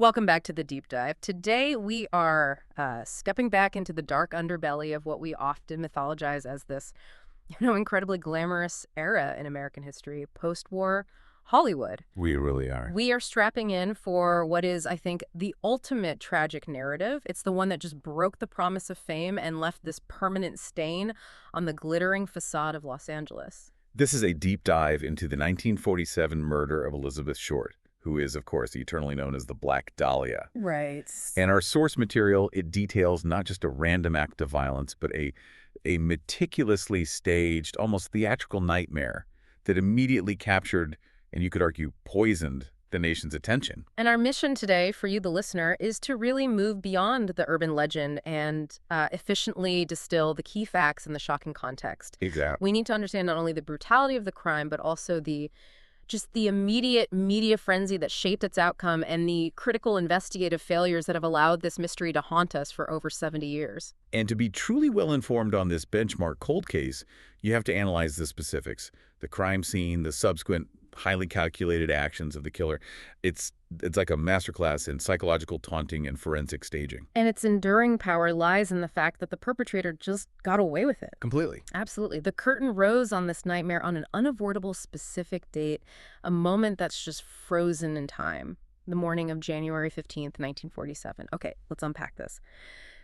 Welcome back to the deep dive. Today we are stepping back into the dark underbelly of what we often mythologize as this, incredibly glamorous era in American history, post-war Hollywood. We really are. We are strapping in for what is, I think, the ultimate tragic narrative. It's the one that just broke the promise of fame and left this permanent stain on the glittering facade of Los Angeles. This is a deep dive into the 1947 murder of Elizabeth Short, who is, of course, eternally known as the Black Dahlia. Right. And our source material, it details not just a random act of violence, but a meticulously staged, almost theatrical nightmare that immediately captured, and you could argue poisoned, the nation's attention. And our mission today, for you, the listener, is to really move beyond the urban legend and efficiently distill the key facts in the shocking context. Exactly. We need to understand not only the brutality of the crime, but also the immediate media frenzy that shaped its outcome and the critical investigative failures that have allowed this mystery to haunt us for over 70 years. And to be truly well-informed on this benchmark cold case, you have to analyze the specifics, the crime scene, the subsequent highly calculated actions of the killer. It's like a masterclass in psychological taunting and forensic staging. And its enduring power lies in the fact that the perpetrator just got away with it. Completely. Absolutely. The curtain rose on this nightmare on an unavoidable specific date, a moment that's just frozen in time, the morning of January 15th, 1947. Okay, let's unpack this.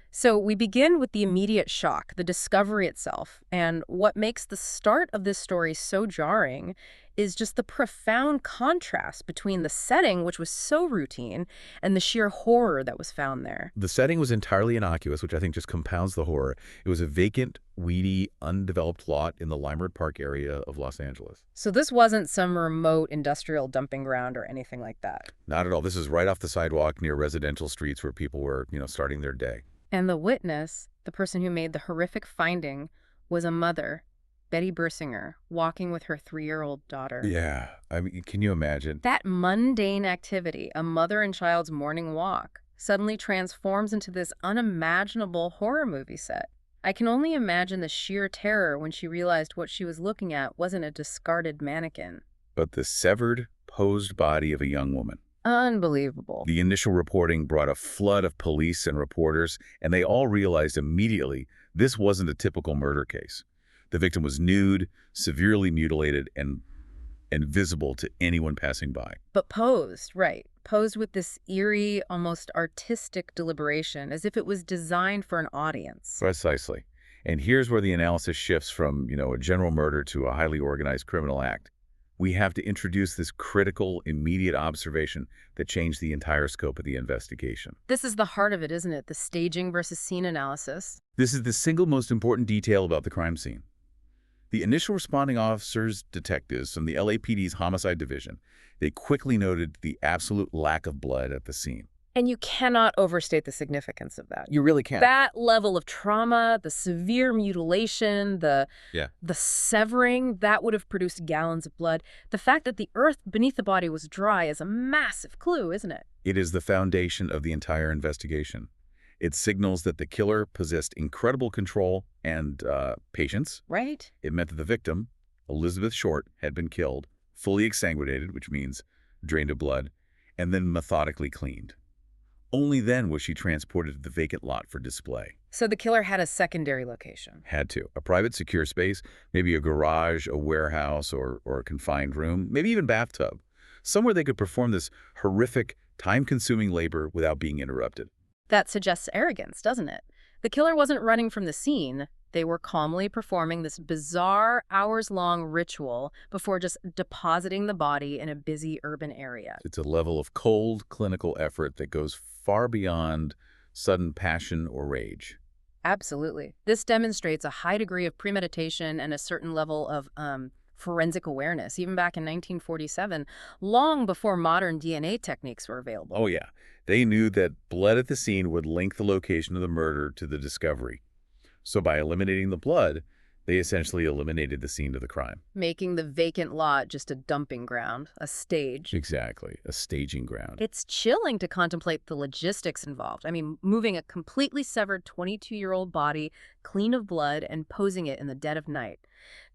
So we begin with the immediate shock, the discovery itself. And what makes the start of this story so jarring is just the profound contrast between the setting, which was so routine, and the sheer horror that was found there. The setting was entirely innocuous, which I think just compounds the horror. It was a vacant, weedy, undeveloped lot in the Limerick Park area of Los Angeles. So this wasn't some remote industrial dumping ground or anything like that. Not at all. This is right off the sidewalk near residential streets where people were, starting their day. And the witness, the person who made the horrific finding, was a mother, Betty Bersinger, walking with her 3-year-old daughter. Yeah. I mean, can you imagine? That mundane activity, a mother and child's morning walk, suddenly transforms into this unimaginable horror movie set. I can only imagine the sheer terror when she realized what she was looking at wasn't a discarded mannequin, but the severed, posed body of a young woman. Unbelievable. The initial reporting brought a flood of police and reporters, and they all realized immediately this wasn't a typical murder case. The victim was nude, severely mutilated, and visible to anyone passing by. But posed, right. Posed with this eerie, almost artistic deliberation, as if it was designed for an audience. Precisely. And here's where the analysis shifts from, a general murder to a highly organized criminal act. We have to introduce this critical, immediate observation that changed the entire scope of the investigation. This is the heart of it, isn't it? The staging versus scene analysis. This is the single most important detail about the crime scene. The initial responding officers, detectives from the LAPD's Homicide Division, they quickly noted the absolute lack of blood at the scene. And you cannot overstate the significance of that. You really can't. That level of trauma, the severe mutilation, the severing, that would have produced gallons of blood. The fact that the earth beneath the body was dry is a massive clue, isn't it? It is the foundation of the entire investigation. It signals that the killer possessed incredible control and patience. Right. It meant that the victim, Elizabeth Short, had been killed, fully exsanguinated, which means drained of blood, and then methodically cleaned. Only then was she transported to the vacant lot for display. So the killer had a secondary location. Had to. A private, secure space, maybe a garage, a warehouse, or a confined room, maybe even bathtub. Somewhere they could perform this horrific, time-consuming labor without being interrupted. That suggests arrogance, doesn't it? The killer wasn't running from the scene. They were calmly performing this bizarre, hours-long ritual before just depositing the body in a busy urban area. It's a level of cold, clinical effort that goes far beyond sudden passion or rage. Absolutely. This demonstrates a high degree of premeditation and a certain level of forensic awareness, even back in 1947, long before modern DNA techniques were available. Oh, yeah. They knew that blood at the scene would link the location of the murder to the discovery. So by eliminating the blood, they essentially eliminated the scene of the crime. Making the vacant lot just a dumping ground, a stage. Exactly, a staging ground. It's chilling to contemplate the logistics involved. I mean, moving a completely severed 22-year-old body, clean of blood, and posing it in the dead of night.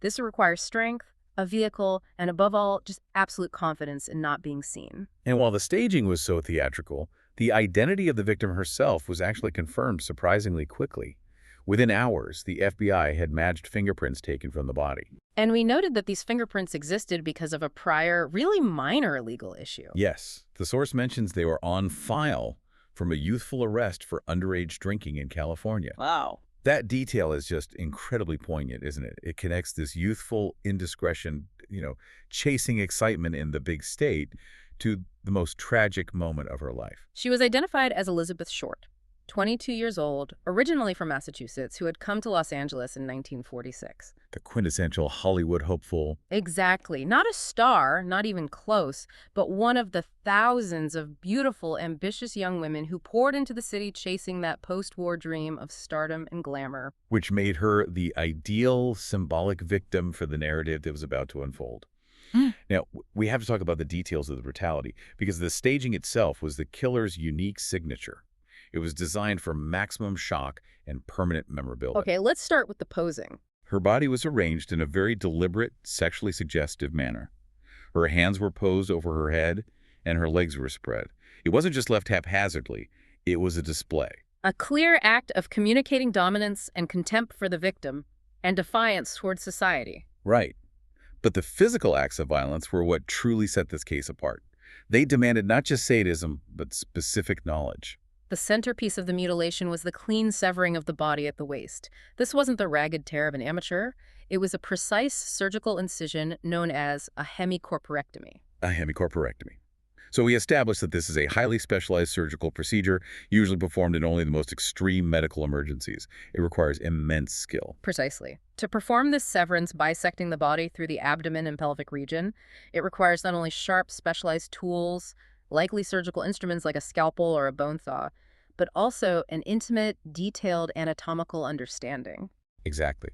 This requires strength, a vehicle, and above all, just absolute confidence in not being seen. And while the staging was so theatrical, The identity of the victim herself was actually confirmed surprisingly quickly. Within hours, the FBI had matched fingerprints taken from the body. And we noted that these fingerprints existed because of a prior, really minor legal issue. Yes, the source mentions they were on file from a youthful arrest for underage drinking in California. Wow. That detail is just incredibly poignant, isn't it? It connects this youthful indiscretion, chasing excitement in the big state to the most tragic moment of her life. She was identified as Elizabeth Short, 22 years old, originally from Massachusetts, who had come to Los Angeles in 1946. The quintessential Hollywood hopeful. Exactly. Not a star, not even close, but one of the thousands of beautiful, ambitious young women who poured into the city chasing that post-war dream of stardom and glamour. Which made her the ideal symbolic victim for the narrative that was about to unfold. Now, we have to talk about the details of the brutality, because the staging itself was the killer's unique signature. It was designed for maximum shock and permanent memorability. Okay, let's start with the posing. Her body was arranged in a very deliberate, sexually suggestive manner. Her hands were posed over her head, and her legs were spread. It wasn't just left haphazardly. It was a display. A clear act of communicating dominance and contempt for the victim and defiance towards society. Right. But the physical acts of violence were what truly set this case apart. They demanded not just sadism, but specific knowledge. The centerpiece of the mutilation was the clean severing of the body at the waist. This wasn't the ragged tear of an amateur. It was a precise surgical incision known as a hemicorporectomy. A hemicorporectomy. So we established that this is a highly specialized surgical procedure, usually performed in only the most extreme medical emergencies. It requires immense skill. Precisely. To perform this severance bisecting the body through the abdomen and pelvic region, it requires not only sharp, specialized tools, likely surgical instruments like a scalpel or a bone saw, but also an intimate, detailed anatomical understanding. Exactly.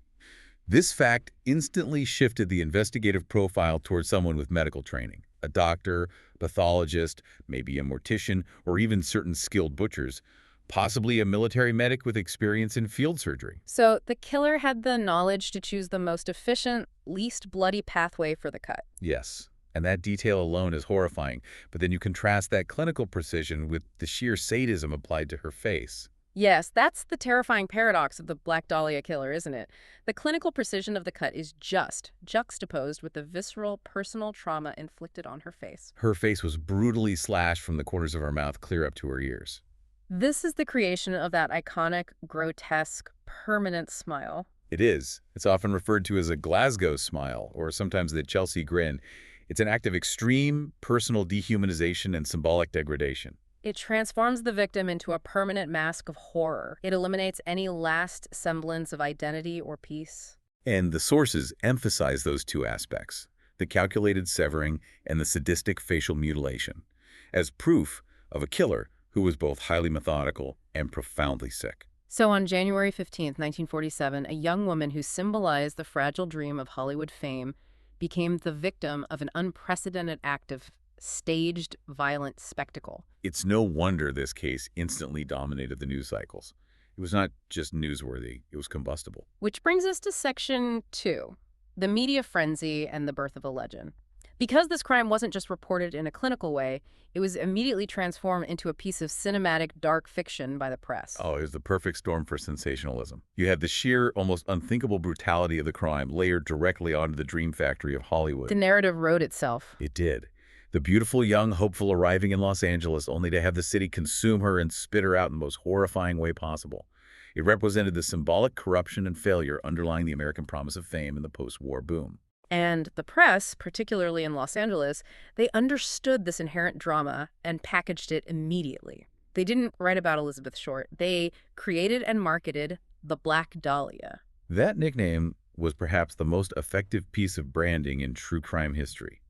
This fact instantly shifted the investigative profile towards someone with medical training. A doctor, pathologist, maybe a mortician, or even certain skilled butchers, possibly a military medic with experience in field surgery. So the killer had the knowledge to choose the most efficient, least bloody pathway for the cut. Yes, and that detail alone is horrifying, but then you contrast that clinical precision with the sheer sadism applied to her face. Yes, that's the terrifying paradox of the Black Dahlia killer, isn't it? The clinical precision of the cut is just juxtaposed with the visceral, personal trauma inflicted on her face. Her face was brutally slashed from the corners of her mouth clear up to her ears. This is the creation of that iconic, grotesque, permanent smile. It is. It's often referred to as a Glasgow smile, or sometimes the Chelsea grin. It's an act of extreme personal dehumanization and symbolic degradation. It transforms the victim into a permanent mask of horror. It eliminates any last semblance of identity or peace. And the sources emphasize those two aspects, the calculated severing and the sadistic facial mutilation, as proof of a killer who was both highly methodical and profoundly sick. So on January 15th, 1947, a young woman who symbolized the fragile dream of Hollywood fame became the victim of an unprecedented act of staged, violent spectacle. It's no wonder this case instantly dominated the news cycles. It was not just newsworthy, it was combustible. Which brings us to Section 2, the media frenzy and the birth of a legend. Because this crime wasn't just reported in a clinical way, it was immediately transformed into a piece of cinematic dark fiction by the press. Oh, it was the perfect storm for sensationalism. You had the sheer, almost unthinkable brutality of the crime layered directly onto the dream factory of Hollywood. The narrative wrote itself. It did. The beautiful young hopeful arriving in Los Angeles only to have the city consume her and spit her out in the most horrifying way possible. It represented the symbolic corruption and failure underlying the American promise of fame in the post-war boom. And the press, particularly in Los Angeles, they understood this inherent drama and packaged it immediately. They didn't write about Elizabeth Short. They created and marketed the Black Dahlia. That nickname was perhaps the most effective piece of branding in true crime history.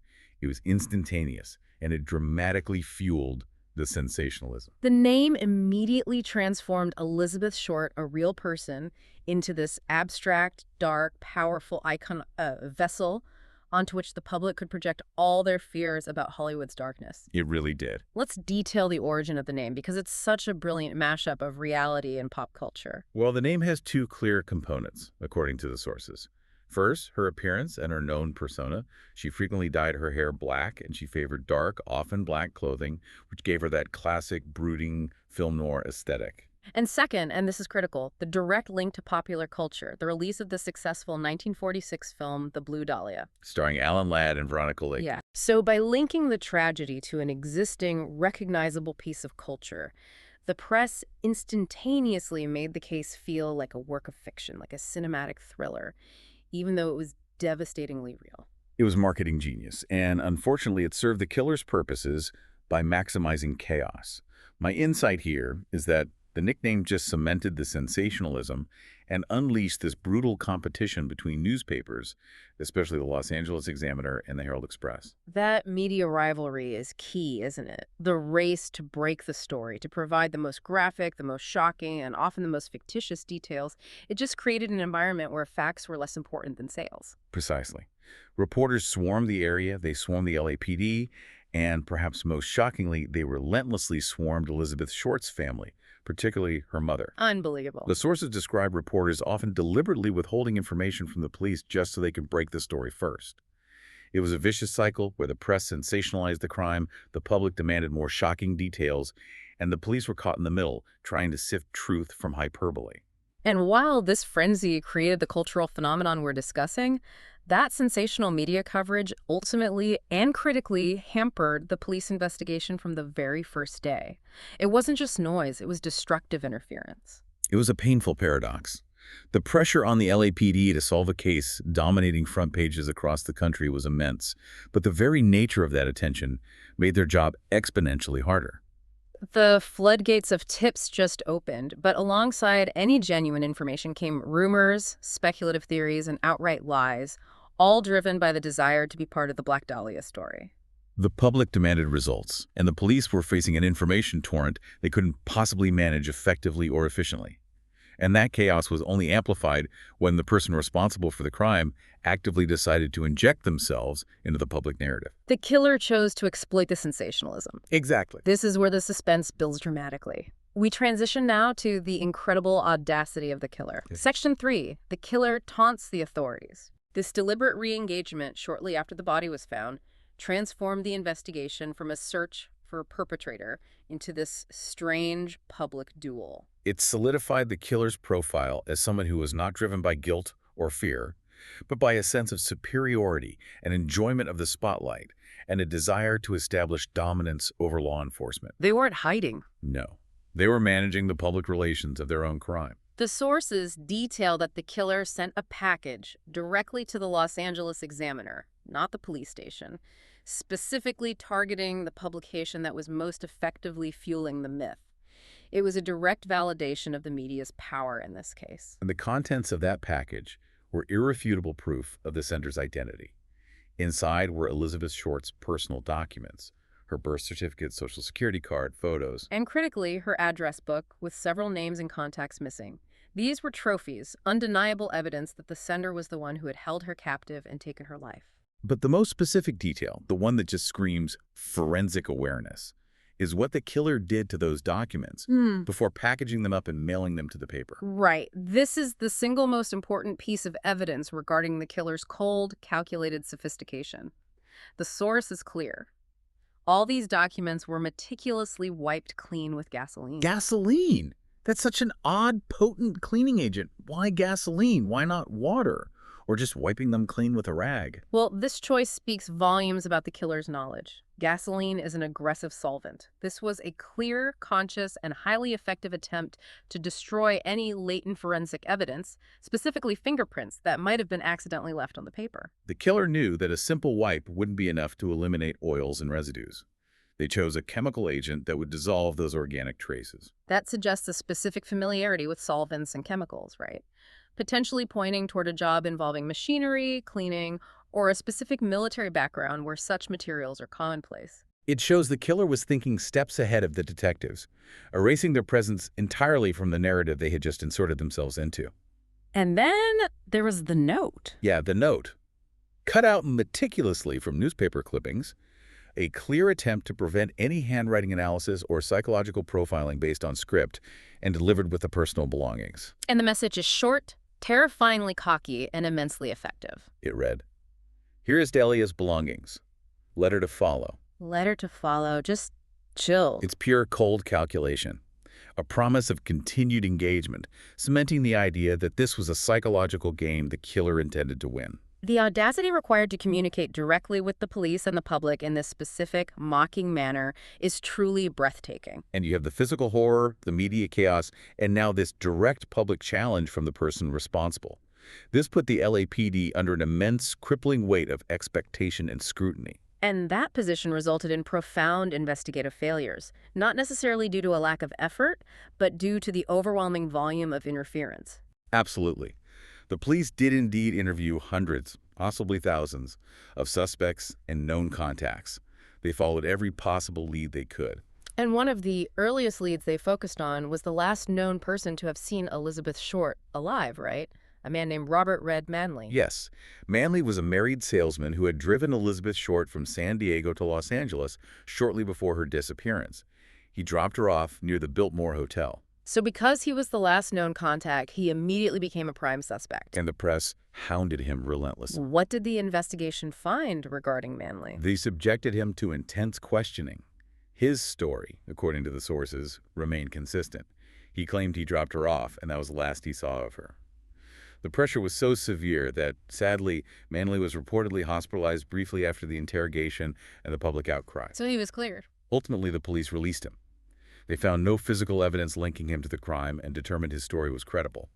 It was instantaneous, and it dramatically fueled the sensationalism. The name immediately transformed Elizabeth Short, a real person, into this abstract, dark, powerful icon vessel onto which the public could project all their fears about Hollywood's darkness. It really did. Let's detail the origin of the name because it's such a brilliant mashup of reality and pop culture. Well, the name has two clear components, according to the sources. First, her appearance and her known persona. She frequently dyed her hair black, and she favored dark, often black clothing, which gave her that classic, brooding, film noir aesthetic. And second, and this is critical, the direct link to popular culture, the release of the successful 1946 film, The Blue Dahlia. Starring Alan Ladd and Veronica Lake. Yeah. So by linking the tragedy to an existing, recognizable piece of culture, the press instantaneously made the case feel like a work of fiction, like a cinematic thriller, even though it was devastatingly real. It was marketing genius, and unfortunately it served the killer's purposes by maximizing chaos. My insight here is that the nickname just cemented the sensationalism and unleashed this brutal competition between newspapers, especially the Los Angeles Examiner and the Herald Express. That media rivalry is key, isn't it? The race to break the story, to provide the most graphic, the most shocking, and often the most fictitious details. It just created an environment where facts were less important than sales. Precisely. Reporters swarmed the area, they swarmed the LAPD, and perhaps most shockingly, they relentlessly swarmed Elizabeth Short's family, particularly her mother. Unbelievable. The sources describe reporters often deliberately withholding information from the police just so they could break the story first. It was a vicious cycle where the press sensationalized the crime, the public demanded more shocking details, and the police were caught in the middle, trying to sift truth from hyperbole. And while this frenzy created the cultural phenomenon we're discussing, that sensational media coverage ultimately and critically hampered the police investigation from the very first day. It wasn't just noise, it was destructive interference. It was a painful paradox. The pressure on the LAPD to solve a case dominating front pages across the country was immense, but the very nature of that attention made their job exponentially harder. The floodgates of tips just opened, but alongside any genuine information came rumors, speculative theories, and outright lies, all driven by the desire to be part of the Black Dahlia story. The public demanded results, and the police were facing an information torrent they couldn't possibly manage effectively or efficiently. And that chaos was only amplified when the person responsible for the crime actively decided to inject themselves into the public narrative. The killer chose to exploit the sensationalism. Exactly. This is where the suspense builds dramatically. We transition now to the incredible audacity of the killer. Okay. Section 3, the killer taunts the authorities. This deliberate re-engagement shortly after the body was found transformed the investigation from a search for a perpetrator into this strange public duel. It solidified the killer's profile as someone who was not driven by guilt or fear, but by a sense of superiority, an enjoyment of the spotlight, and a desire to establish dominance over law enforcement. They weren't hiding. No, they were managing the public relations of their own crime. The sources detail that the killer sent a package directly to the Los Angeles Examiner, not the police station, specifically targeting the publication that was most effectively fueling the myth. It was a direct validation of the media's power in this case. And the contents of that package were irrefutable proof of the sender's identity. Inside were Elizabeth Short's personal documents, her birth certificate, social security card, photos. And critically, her address book with several names and contacts missing. These were trophies, undeniable evidence that the sender was the one who had held her captive and taken her life. But the most specific detail, the one that just screams forensic awareness, is what the killer did to those documents before packaging them up and mailing them to the paper. Right. This is the single most important piece of evidence regarding the killer's cold, calculated sophistication. The source is clear. All these documents were meticulously wiped clean with gasoline. Gasoline? That's such an odd, potent cleaning agent. Why gasoline? Why not water? Or just wiping them clean with a rag? Well, this choice speaks volumes about the killer's knowledge. Gasoline is an aggressive solvent. This was a clear, conscious, and highly effective attempt to destroy any latent forensic evidence, specifically fingerprints that might have been accidentally left on the paper. The killer knew that a simple wipe wouldn't be enough to eliminate oils and residues. They chose a chemical agent that would dissolve those organic traces. That suggests a specific familiarity with solvents and chemicals, right? Potentially pointing toward a job involving machinery, cleaning, or a specific military background where such materials are commonplace. It shows the killer was thinking steps ahead of the detectives, erasing their presence entirely from the narrative they had just inserted themselves into. And then there was the note. Yeah, the note. Cut out meticulously from newspaper clippings, a clear attempt to prevent any handwriting analysis or psychological profiling based on script, and delivered with the personal belongings. And the message is short, Terrifyingly cocky and immensely effective. It read. Here is Dahlia's belongings. Letter to follow. Letter to follow. Just chill. It's pure cold calculation. A promise of continued engagement, cementing the idea that this was a psychological game the killer intended to win. The audacity required to communicate directly with the police and the public in this specific, mocking manner is truly breathtaking. And you have the physical horror, the media chaos, and now this direct public challenge from the person responsible. This put the LAPD under an immense, crippling weight of expectation and scrutiny. And that position resulted in profound investigative failures, not necessarily due to a lack of effort, but due to the overwhelming volume of interference. Absolutely. The police did indeed interview hundreds, possibly thousands, of suspects and known contacts. They followed every possible lead they could. And one of the earliest leads they focused on was the last known person to have seen Elizabeth Short alive, right? A man named Robert Red Manley. Yes, Manley was a married salesman who had driven Elizabeth Short from San Diego to Los Angeles shortly before her disappearance. He dropped her off near the Biltmore Hotel. So because he was the last known contact, he immediately became a prime suspect. And the press hounded him relentlessly. What did the investigation find regarding Manley? They subjected him to intense questioning. His story, according to the sources, remained consistent. He claimed he dropped her off, and that was the last he saw of her. The pressure was so severe that, sadly, Manley was reportedly hospitalized briefly after the interrogation and the public outcry. So he was cleared. Ultimately, the police released him. They found no physical evidence linking him to the crime and determined his story was credible.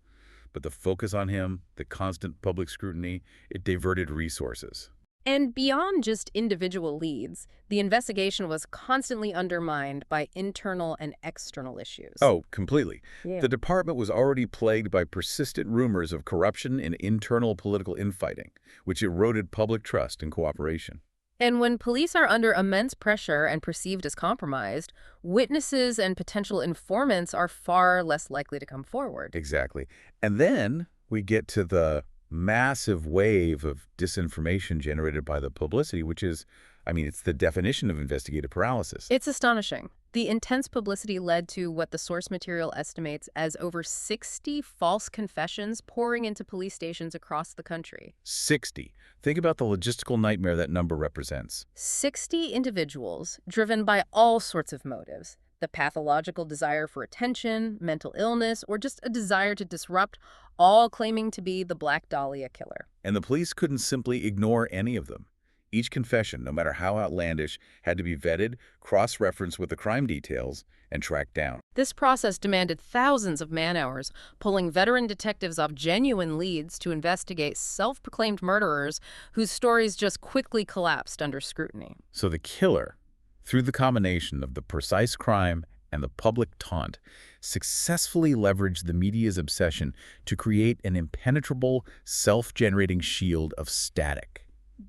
But the focus on him, the constant public scrutiny, it diverted resources. And beyond just individual leads, the investigation was constantly undermined by internal and external issues. Oh, completely. Yeah. The department was already plagued by persistent rumors of corruption and internal political infighting, which eroded public trust and cooperation. And when police are under immense pressure and perceived as compromised, witnesses and potential informants are far less likely to come forward. Exactly. And then we get to the massive wave of disinformation generated by the publicity, which is, it's the definition of investigative paralysis. It's astonishing. The intense publicity led to what the source material estimates as over 60 false confessions pouring into police stations across the country. 60. Think about the logistical nightmare that number represents. 60 individuals driven by all sorts of motives. The pathological desire for attention, mental illness, or just a desire to disrupt, all claiming to be the Black Dahlia killer. And the police couldn't simply ignore any of them. Each confession, no matter how outlandish, had to be vetted, cross-referenced with the crime details, and tracked down. This process demanded thousands of man-hours, pulling veteran detectives off genuine leads to investigate self-proclaimed murderers whose stories just quickly collapsed under scrutiny. So the killer, through the combination of the precise crime and the public taunt, successfully leveraged the media's obsession to create an impenetrable, self-generating shield of static.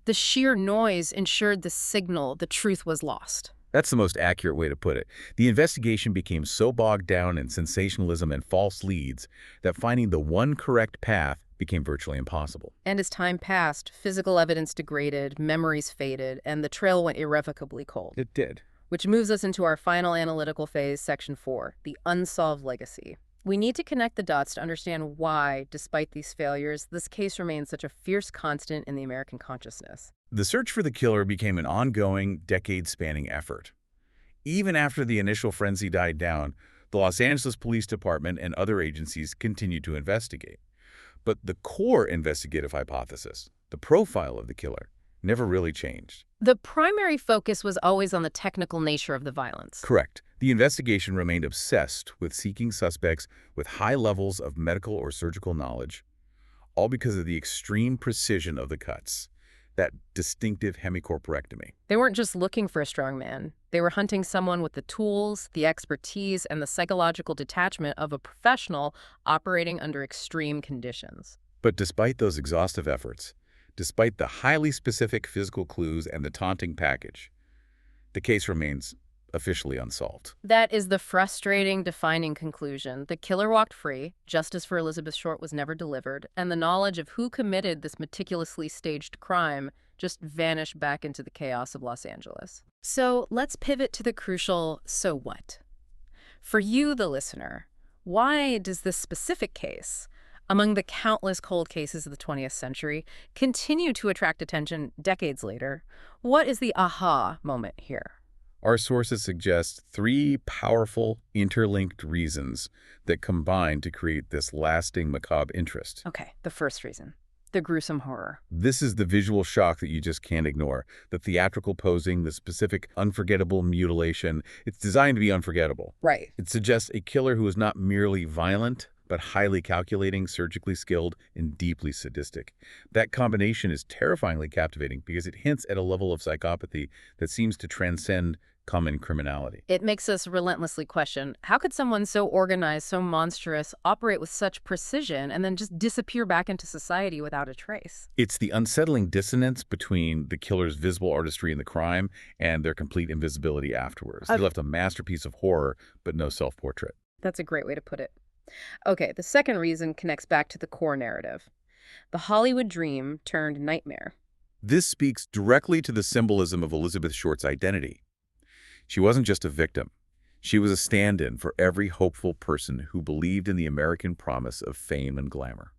The sheer noise ensured the signal the truth was lost. That's the most accurate way to put it. The investigation became so bogged down in sensationalism and false leads that finding the one correct path became virtually impossible. And as time passed, physical evidence degraded, memories faded, and the trail went irrevocably cold. It did. Which moves us into our final analytical phase, Section 4, the unsolved legacy. We need to connect the dots to understand why, despite these failures, this case remains such a fierce constant in the American consciousness. The search for the killer became an ongoing, decade-spanning effort. Even after the initial frenzy died down, the Los Angeles Police Department and other agencies continued to investigate. But the core investigative hypothesis, the profile of the killer, never really changed. The primary focus was always on the technical nature of the violence. Correct. The investigation remained obsessed with seeking suspects with high levels of medical or surgical knowledge, all because of the extreme precision of the cuts, that distinctive hemicorporectomy. They weren't just looking for a strong man. They were hunting someone with the tools, the expertise, and the psychological detachment of a professional operating under extreme conditions. But despite those exhaustive efforts, despite the highly specific physical clues and the taunting package, the case remains officially unsolved. That is the frustrating, defining conclusion. The killer walked free, justice for Elizabeth Short was never delivered, and the knowledge of who committed this meticulously staged crime just vanished back into the chaos of Los Angeles. So let's pivot to the crucial so what. For you, the listener, why does this specific case, among the countless cold cases of the 20th century, continue to attract attention decades later. What is the aha moment here? Our sources suggest three powerful, interlinked reasons that combine to create this lasting macabre interest. Okay, the first reason, the gruesome horror. This is the visual shock that you just can't ignore. The theatrical posing, the specific unforgettable mutilation. It's designed to be unforgettable. Right. It suggests a killer who is not merely violent, but highly calculating, surgically skilled, and deeply sadistic. That combination is terrifyingly captivating because it hints at a level of psychopathy that seems to transcend common criminality. It makes us relentlessly question, how could someone so organized, so monstrous, operate with such precision, and then just disappear back into society without a trace? It's the unsettling dissonance between the killer's visible artistry in the crime and their complete invisibility afterwards. They left a masterpiece of horror, but no self-portrait. That's a great way to put it. Okay, the second reason connects back to the core narrative. The Hollywood dream turned nightmare. This speaks directly to the symbolism of Elizabeth Short's identity. She wasn't just a victim. She was a stand-in for every hopeful person who believed in the American promise of fame and glamour.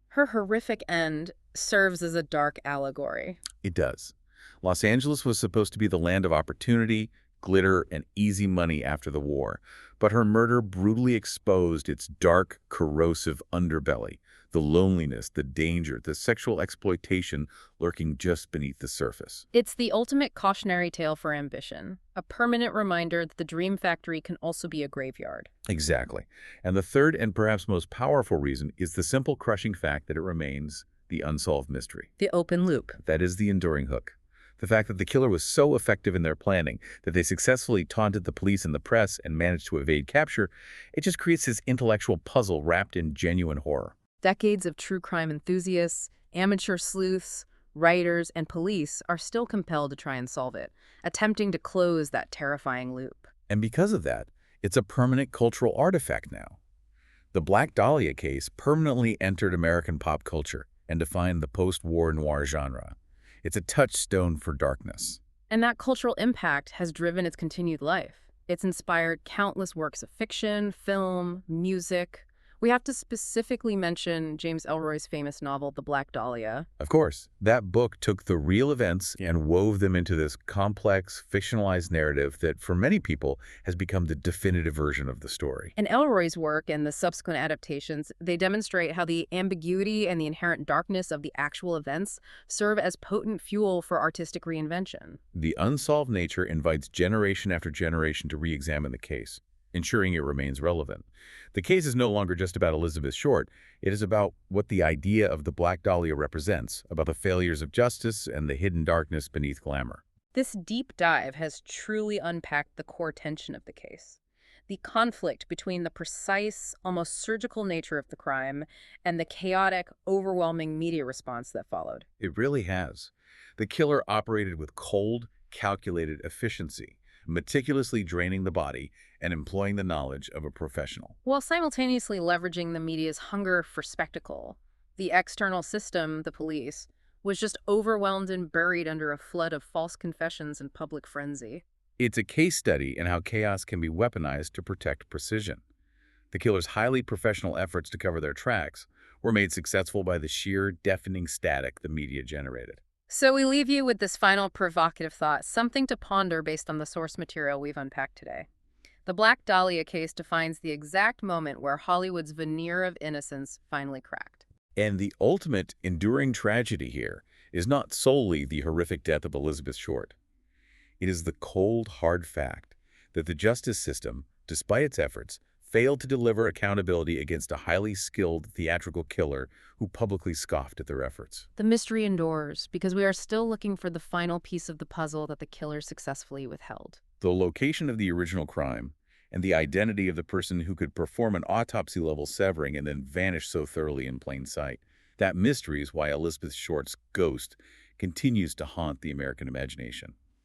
Her horrific end serves as a dark allegory. It does. Los Angeles was supposed to be the land of opportunity, glitter, and easy money after the war, but her murder brutally exposed its dark, corrosive underbelly, the loneliness, the danger, the sexual exploitation lurking just beneath the surface. It's the ultimate cautionary tale for ambition, a permanent reminder that the dream factory can also be a graveyard. Exactly. And the third and perhaps most powerful reason is the simple crushing fact that it remains the unsolved mystery. The open loop. That is the enduring hook. The fact that the killer was so effective in their planning that they successfully taunted the police and the press and managed to evade capture, it just creates this intellectual puzzle wrapped in genuine horror. Decades of true crime enthusiasts, amateur sleuths, writers, and police are still compelled to try and solve it, attempting to close that terrifying loop. And because of that, it's a permanent cultural artifact now. The Black Dahlia case permanently entered American pop culture and defined the post-war noir genre. It's a touchstone for darkness. And that cultural impact has driven its continued life. It's inspired countless works of fiction, film, music. We have to specifically mention James Ellroy's famous novel, The Black Dahlia. Of course, that book took the real events and wove them into this complex, fictionalized narrative that, for many people, has become the definitive version of the story. And Ellroy's work and the subsequent adaptations, they demonstrate how the ambiguity and the inherent darkness of the actual events serve as potent fuel for artistic reinvention. The unsolved nature invites generation after generation to re-examine the case, ensuring it remains relevant. The case is no longer just about Elizabeth Short. It is about what the idea of the Black Dahlia represents, about the failures of justice and the hidden darkness beneath glamour. This deep dive has truly unpacked the core tension of the case. The conflict between the precise, almost surgical nature of the crime and the chaotic, overwhelming media response that followed. It really has. The killer operated with cold, calculated efficiency, meticulously draining the body and employing the knowledge of a professional. While simultaneously leveraging the media's hunger for spectacle, the external system, the police, was just overwhelmed and buried under a flood of false confessions and public frenzy. It's a case study in how chaos can be weaponized to protect precision. The killer's highly professional efforts to cover their tracks were made successful by the sheer, deafening static the media generated. So we leave you with this final provocative thought, something to ponder based on the source material we've unpacked today. The Black Dahlia case defines the exact moment where Hollywood's veneer of innocence finally cracked. And the ultimate enduring tragedy here is not solely the horrific death of Elizabeth Short. It is the cold, hard fact that the justice system, despite its efforts, failed to deliver accountability against a highly skilled theatrical killer who publicly scoffed at their efforts. The mystery endures because we are still looking for the final piece of the puzzle that the killer successfully withheld. The location of the original crime and the identity of the person who could perform an autopsy-level severing and then vanish so thoroughly in plain sight. That mystery is why Elizabeth Short's ghost continues to haunt the American imagination.